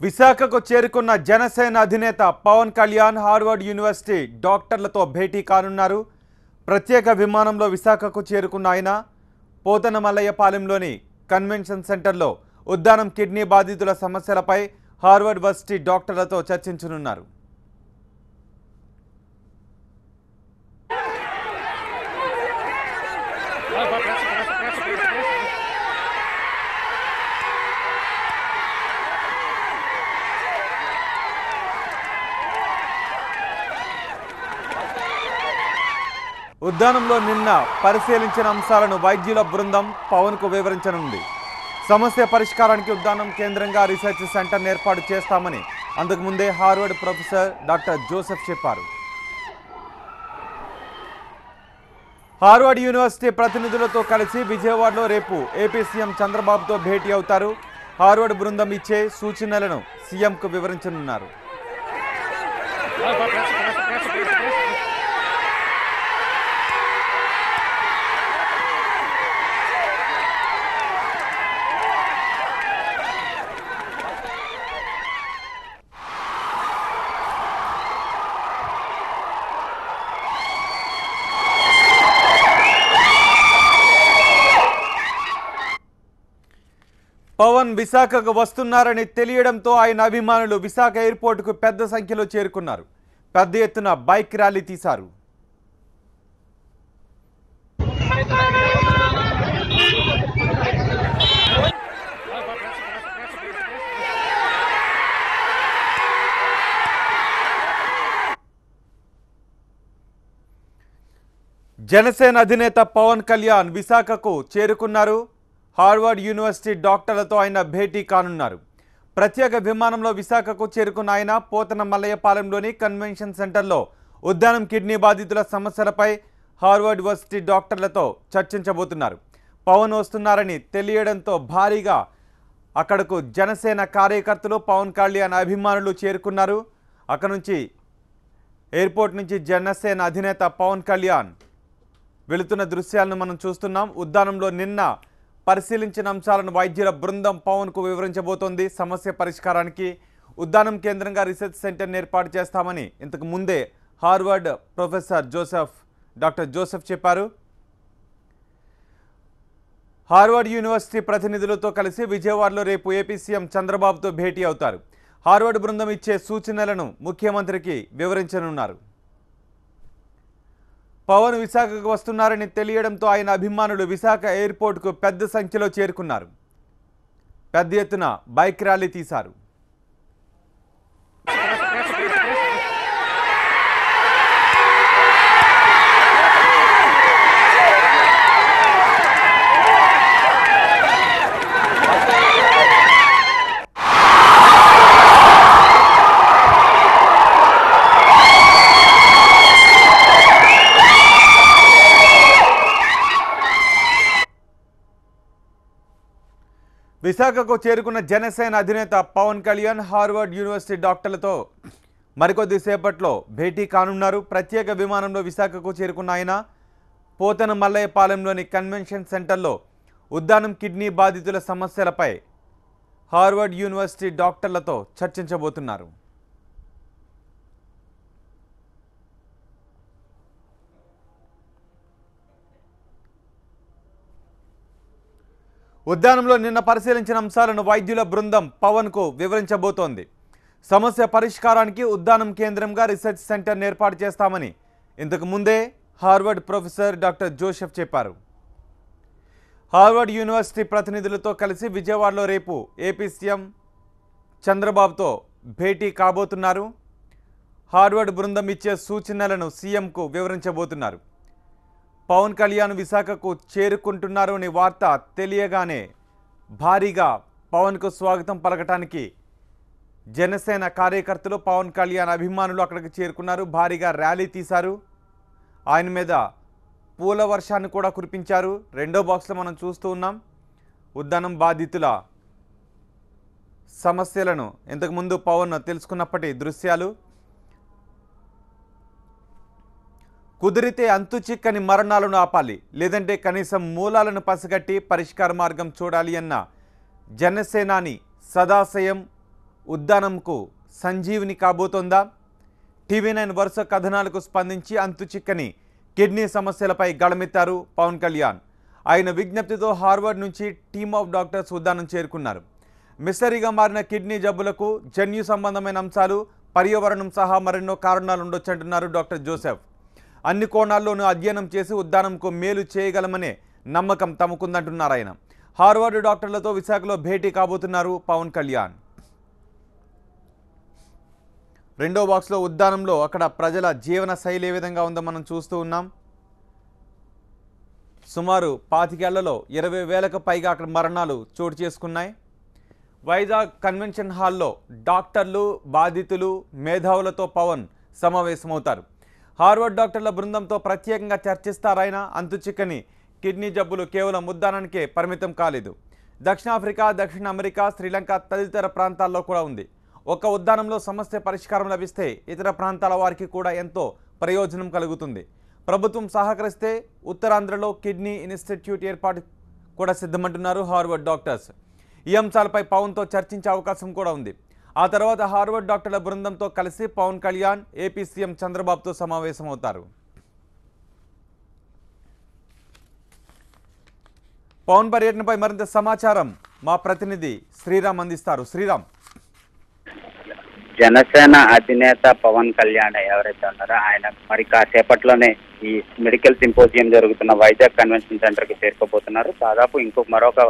విశాఖకు చేరుకున్న జనసేన అధినేత పవన్ కళ్యాణ్ హార్వర్డ్ యూనివర్సిటీ డాక్టర్లతో భేటీ కానున్నారు. ప్రత్యేక విమానంలో విశాఖకు చేరుకున్న ఆయన పోతనమల్లయ్యపాలెంలోని కన్వెన్షన్ సెంటర్లో ఉద్దానం కిడ్నీ బాధితుల సమస్యలపై హార్వర్డ్ యూనివర్సిటీ డాక్టర్లతో చర్చించనున్నారు. ఉద్దానంలో నిన్న పరిశీలించిన అంశాలను వైద్యుల బృందం పవన్కు వివరించనుంది. సమస్య పరిష్కారానికి ఉద్దానం కేంద్రంగా రీసెర్చ్ సెంటర్ను ఏర్పాటు చేస్తామని అంతకుముందే హార్వర్డ్ ప్రొఫెసర్ డాక్టర్ జోసెఫ్ చెప్పారు. హార్వర్డ్ యూనివర్సిటీ ప్రతినిధులతో కలిసి విజయవాడలో రేపు ఏపీ సీఎం చంద్రబాబుతో భేటీ అవుతారు. హార్వర్డ్ బృందం ఇచ్చే సూచనలను సీఎంకు వివరించనున్నారు. పవన్ విశాఖకు వస్తున్నారని తెలియడంతో ఆయన అభిమానులు విశాఖ ఎయిర్పోర్టుకు పెద్ద సంఖ్యలో చేరుకున్నారు. పెద్ద ఎత్తున బైక్ ర్యాలీ తీశారు. జనసేన అధినేత పవన్ కళ్యాణ్ విశాఖకు చేరుకున్నారు. హార్వర్డ్ యూనివర్సిటీ డాక్టర్లతో ఆయన భేటీ కానున్నారు. ప్రత్యేక విమానంలో విశాఖకు చేరుకున్న ఆయన పోతనమల్లయ్యపాలెంలోని కన్వెన్షన్ సెంటర్లో ఉద్దానం కిడ్నీ బాధితుల సమస్యలపై హార్వర్డ్ యూనివర్సిటీ డాక్టర్లతో చర్చించబోతున్నారు. పవన్ వస్తున్నారని తెలియడంతో భారీగా అక్కడకు జనసేన కార్యకర్తలు పవన్ కళ్యాణ్ అభిమానులు చేరుకున్నారు. అక్కడ నుంచి ఎయిర్పోర్ట్ నుంచి జనసేన అధినేత పవన్ కళ్యాణ్ వెళుతున్న దృశ్యాలను మనం చూస్తున్నాం. ఉద్దానంలో నిన్న పరిశీలించిన అంశాలను వైద్యుల బృందం పవన్కు వివరించబోతోంది. సమస్య పరిష్కారానికి ఉద్దానం కేంద్రంగా రీసెర్చ్ సెంటర్ని ఏర్పాటు చేస్తామని ఇంతకు ముందే హార్వర్డ్ ప్రొఫెసర్ డాక్టర్ జోసెఫ్ చెప్పారు. హార్వర్డ్ యూనివర్సిటీ ప్రతినిధులతో కలిసి విజయవాడలో రేపు ఏపీ సీఎం చంద్రబాబుతో భేటీ అవుతారు. హార్వర్డ్ బృందం ఇచ్చే సూచనలను ముఖ్యమంత్రికి వివరించనున్నారు. పవన్ విశాఖకు వస్తున్నారని తెలియడంతో ఆయన అభిమానులు విశాఖ ఎయిర్పోర్టుకు పెద్ద సంఖ్యలో చేరుకున్నారు. పెద్ద ఎత్తున బైక్ ర్యాలీ తీశారు. విశాఖకు చేరుకున్న జనసేన అధినేత పవన్ కళ్యాణ్ హార్వర్డ్ యూనివర్సిటీ డాక్టర్లతో మరికొద్ది సేపట్లో భేటీ కానున్నారు. ప్రత్యేక విమానంలో విశాఖకు చేరుకున్న ఆయన పోతనమల్లయ్యపాలెంలోని కన్వెన్షన్ సెంటర్లో ఉద్దానం కిడ్నీ బాధితుల సమస్యలపై హార్వర్డ్ యూనివర్సిటీ డాక్టర్లతో చర్చించబోతున్నారు. ఉద్యానంలో నిన్న పరిశీలించిన అంశాలను వైద్యుల బృందం పవన్కు వివరించబోతోంది. సమస్య పరిష్కారానికి ఉద్దానం కేంద్రంగా రీసెర్చ్ సెంటర్ను ఏర్పాటు చేస్తామని ఇంతకు ముందే హార్వర్డ్ ప్రొఫెసర్ డాక్టర్ జోసెఫ్ చెప్పారు. హార్వర్డ్ యూనివర్సిటీ ప్రతినిధులతో కలిసి విజయవాడలో రేపు ఏపీ సీఎం చంద్రబాబుతో భేటీ కాబోతున్నారు. హార్వర్డ్ బృందం ఇచ్చే సూచనలను సీఎంకు వివరించబోతున్నారు. పవన్ కళ్యాణ్ విశాఖకు చేరుకుంటున్నారు అనే వార్త తెలియగానే భారీగా పవన్కు స్వాగతం పలకటానికి జనసేన కార్యకర్తలు పవన్ కళ్యాణ్ అభిమానులు అక్కడికి చేరుకున్నారు. భారీగా ర్యాలీ తీశారు. ఆయన మీద పూల వర్షాన్ని కూడా కురిపించారు. రెండో బాక్స్లో మనం చూస్తూ ఉన్నాం ఉద్దానం బాధితుల సమస్యలను ఇంతకుముందు పవన్ తెలుసుకున్నప్పటి దృశ్యాలు. కుదిరితే అంతుచిక్కని మరణాలను ఆపాలి, లేదంటే కనీసం మూలాలను పసిగట్టి పరిష్కార మార్గం చూడాలి అన్న జనసేనాని సదాశయం ఉద్దానంకు సంజీవిని కాబోతోందా? టీవీ9 వరుస కథనాలకు స్పందించి అంతుచిక్కని కిడ్నీ సమస్యలపై గళమెత్తారు పవన్ కళ్యాణ్. ఆయన విజ్ఞప్తితో హార్వర్డ్ నుంచి టీమ్ ఆఫ్ డాక్టర్స్ ఉద్దానం చేరుకున్నారు. మిస్టరీగా మారిన కిడ్నీ జబ్బులకు జన్యు సంబంధమైన అంశాలు, పర్యావరణం సహా మరెన్నో కారణాలు ఉండొచ్చంటున్నారు డాక్టర్ జోసెఫ్. అన్ని కోణాల్లోనూ అధ్యయనం చేసి ఉద్దానంకు మేలు చేయగలమనే నమ్మకం తమకుందంటున్నారు ఆయన. హార్వర్డ్ డాక్టర్లతో విశాఖలో భేటీ కాబోతున్నారు పవన్ కళ్యాణ్. రెండో బాక్స్లో ఉద్దానంలో అక్కడ ప్రజల జీవన శైలి ఏ విధంగా ఉందో మనం చూస్తూ ఉన్నాం. సుమారు 25 ఏళ్లలో 20,000కు పైగా అక్కడ మరణాలు చోటు చేసుకున్నాయి. వైజాగ్ కన్వెన్షన్ హాల్లో డాక్టర్లు, బాధితులు, మేధావులతో పవన్ సమావేశమవుతారు. హార్వర్డ్ డాక్టర్ల బృందంతో ప్రత్యేకంగా చర్చిస్తారాయన. అంతుచిక్కని కిడ్నీ జబ్బులు కేవలం ఉద్దానానికే పరిమితం కాలేదు. దక్షిణాఫ్రికా, దక్షిణ అమెరికా, శ్రీలంక తదితర ప్రాంతాల్లో కూడా ఉంది. ఒక ఉద్దానంలో సమస్య పరిష్కారం లభిస్తే ఇతర ప్రాంతాల వారికి కూడా ఎంతో ప్రయోజనం కలుగుతుంది. ప్రభుత్వం సహకరిస్తే ఉత్తరాంధ్రలో కిడ్నీ ఇన్స్టిట్యూట్ ఏర్పాటు కూడా సిద్ధమంటున్నారు హార్వర్డ్ డాక్టర్స్. ఈ అంశాలపై పవన్తో చర్చించే అవకాశం కూడా ఉంది. ఆ తర్వాత హార్వర్డ్ డాక్టర్ల బృందంతో కలిసి పవన్ కళ్యాణ్ ఏపీ సీఎం చంద్రబాబుతో సమావేశమవుతారు. పవన్ పర్యటనపై మరింత సమాచారం మా ప్రతినిధి శ్రీరామ్ అందిస్తారు. శ్రీరామ్. జనసేన అధినేత పవన్ కళ్యాణ్ ఎవరైతే ఉన్నారో ఆయన మరి కాసేపట్లోనే ఈ మెడికల్ సింపోజియం జరుగుతున్న వైజాగ్ కన్వెన్షన్ సెంటర్ కి చేరుకోబోతున్నారు. దాదాపు మరొక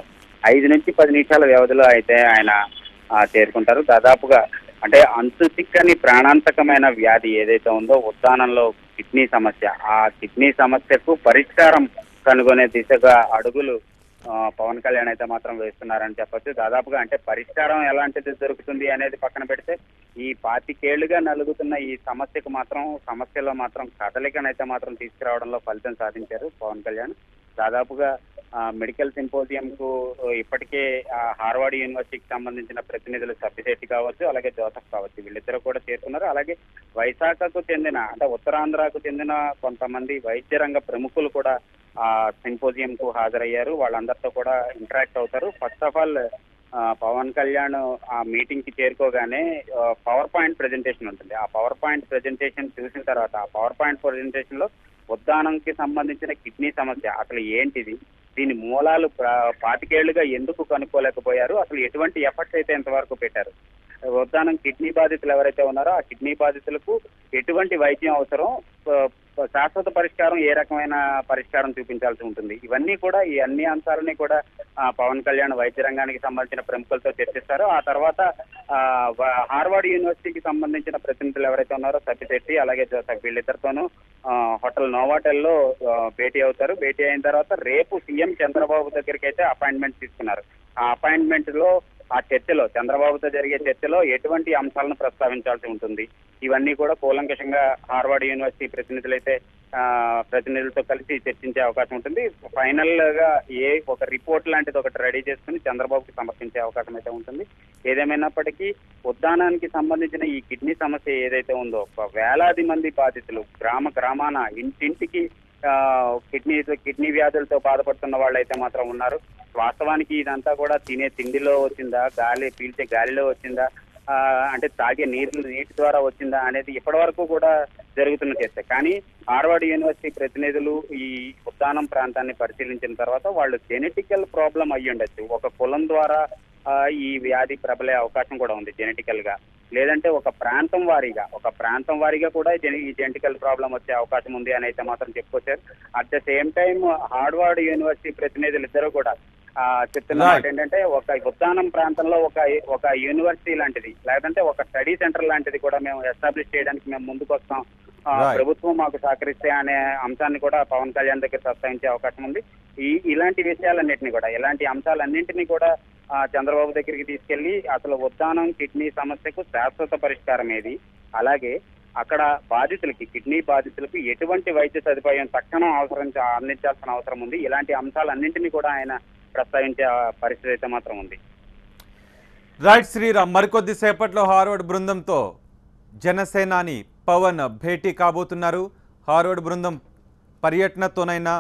5 నుంచి 10 నిమిషాల వ్యవధిలో అయితే ఆయన చేరుకుంటారు. దాదాపుగా అంటే అంతుచిక్కని ప్రాణాంతకమైన వ్యాధి ఏదైతే ఉందో ఉద్దానంలో కిడ్నీ సమస్య, ఆ కిడ్నీ సమస్యకు పరిష్కారం కనుగొనే దిశగా అడుగులు పవన్ కళ్యాణ్ అయితే మాత్రం వేస్తున్నారని చెప్పొచ్చు. దాదాపుగా అంటే పరిష్కారం ఎలాంటిది దొరుకుతుంది అనేది పక్కన పెడితే ఈ 25 ఏళ్లుగా నలుగుతున్న ఈ సమస్యలో మాత్రం కదలికనైతే మాత్రం తీసుకురావడంలో ఫలితం సాధించారు పవన్ కళ్యాణ్. దాదాపుగా మెడికల్ సింపోజియం కు ఇప్పటికే హార్వర్డ్ యూనివర్సిటీకి సంబంధించిన ప్రతినిధులు సబ్బిశెట్టి కావచ్చు, అలాగే జోసెఫ్ కావచ్చు, వీళ్ళిద్దరూ కూడా చేరుకున్నారు. అలాగే వైశాఖకు చెందిన అంటే ఉత్తరాంధ్రకు చెందిన కొంతమంది వైద్య రంగ ప్రముఖులు కూడా సింపోజియం కు హాజరయ్యారు. వాళ్ళందరితో కూడా ఇంటరాక్ట్ అవుతారు. First of all Pavan Kalyan ఆ మీటింగ్ కి చేరుకోగానే పవర్ పాయింట్ ప్రెజెంటేషన్ ఉంటుంది. ఆ పవర్ పాయింట్ ప్రెజెంటేషన్ చూసిన తర్వాత ఆ పవర్ పాయింట్ ప్రెజెంటేషన్ లో ఉద్దానంకి సంబంధించిన కిడ్నీ సమస్య అసలు ఏంటిది, దీని మూలాలు 25 ఏళ్లుగా ఎందుకు కనుక్కోలేకపోయారు, అసలు ఎటువంటి ఎఫర్ట్స్ అయితే ఎంతవరకు పెట్టారు, ఉద్దానం కిడ్నీ బాధితులు ఎవరైతే ఉన్నారో ఆ కిడ్నీ బాధితులకు ఎటువంటి వైద్యం అవసరం, శాశ్వత పరిష్కారం ఏ రకమైన పరిష్కారం చూపించాల్సి ఉంటుంది, ఇవన్నీ కూడా ఈ అన్ని అంశాలని కూడా పవన్ కళ్యాణ్ వైద్య రంగానికి సంబంధించిన ప్రముఖులతో చర్చిస్తారు. ఆ తర్వాత హార్వర్డ్ యూనివర్సిటీకి సంబంధించిన ప్రతినిధులు ఎవరైతే ఉన్నారో సబ్బిశెట్టి అలాగే జోసెఫ్ వీళ్ళిద్దరితోనూ హోటల్ నోవాటెల్లో భేటీ అవుతారు. భేటీ అయిన తర్వాత రేపు సీఎం చంద్రబాబు దగ్గరికి అయితే అపాయింట్మెంట్ తీసుకున్నారు. ఆ అపాయింట్మెంట్ లో ఆ చర్చలో చంద్రబాబుతో జరిగే చర్చలో ఎటువంటి అంశాలను ప్రస్తావించాల్సి ఉంటుంది, ఇవన్నీ కూడా కూలంకషంగా హార్వర్డ్ యూనివర్సిటీ ప్రతినిధులతో కలిసి చర్చించే అవకాశం ఉంటుంది. ఫైనల్ గా ఒక రిపోర్ట్ లాంటిది ఒకటి రెడీ చేసుకుని చంద్రబాబుకి సమర్పించే అవకాశం అయితే ఉంటుంది. ఏదేమైనప్పటికీ ఉద్దానానికి సంబంధించిన ఈ కిడ్నీ సమస్య ఏదైతే ఉందో వేలాది మంది బాధితులు గ్రామాన ఇంటింటికి కిడ్నీ వ్యాధులతో బాధపడుతున్న వాళ్ళు అయితే మాత్రం ఉన్నారు. వాస్తవానికి ఇదంతా కూడా తినే తిండిలో వచ్చిందా, పీల్చే గాలిలో వచ్చిందా, అంటే తాగే నీటి ద్వారా వచ్చిందా అనేది ఇప్పటి వరకు కూడా జరుగుతున్న చర్చ. కానీ హార్వర్డ్ యూనివర్సిటీ ప్రతినిధులు ఈ ఉద్దానం ప్రాంతాన్ని పరిశీలించిన తర్వాత వాళ్ళు జెనెటికల్ ప్రాబ్లం అయ్యి ఉండొచ్చు, ఒక కులం ద్వారా ఈ వ్యాధి ప్రబలే అవకాశం కూడా ఉంది జెనెటికల్ గా, లేదంటే ఒక ప్రాంతం వారీగా కూడా ఈ జెనెటికల్ ప్రాబ్లం వచ్చే అవకాశం ఉంది అని అయితే మాత్రం చెప్పుకొచ్చారు. At the same time Harvard university ప్రతినిధులు ఇద్దరు కూడా చెప్తున్న మాట ఏంటంటే ఒక ఉద్దానం ప్రాంతంలో ఒక యూనివర్సిటీ లాంటిది లేదంటే ఒక స్టడీ సెంటర్ లాంటిది కూడా మేము ఎస్టాబ్లిష్ చేయడానికి మేము ముందుకు వస్తాం, ప్రభుత్వం మాకు సహకరిస్తే అనే అంశాన్ని కూడా పవన్ కళ్యాణ్ దగ్గర ప్రస్తావించే అవకాశం ఉంది. ఇలాంటి విషయాలన్నింటినీ కూడా ఇలాంటి అంశాలన్నింటినీ కూడా చంద్రబాబు దగ్గరికి తీసుకెళ్లి అసలు ఉద్దానం కిడ్నీ సమస్యకు శాశ్వత పరిష్కారం ఏది, అలాగే అక్కడ కిడ్నీ బాధితులకు ఎటువంటి వైద్య సదుపాయం తక్షణం అందించాల్సిన అవసరం ఉంది, ఇలాంటి అంశాలన్నింటినీ కూడా ఆయన ప్రస్తావించే పరిస్థితి అయితే మాత్రం ఉంది. రైట్ శ్రీరామ్. మరికొద్ది సేపట్లో హార్వర్డ్ బృందంతో జనసేనాని పవన్ భేటీ కాబోతున్నారు. హార్వర్డ్ బృందం పర్యటనతోనైనా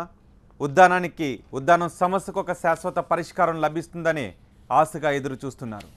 ఉద్దానం సమస్యకు ఒక శాశ్వత పరిష్కారం లభిస్తుందని ఆశగా ఎదురు చూస్తున్నారు.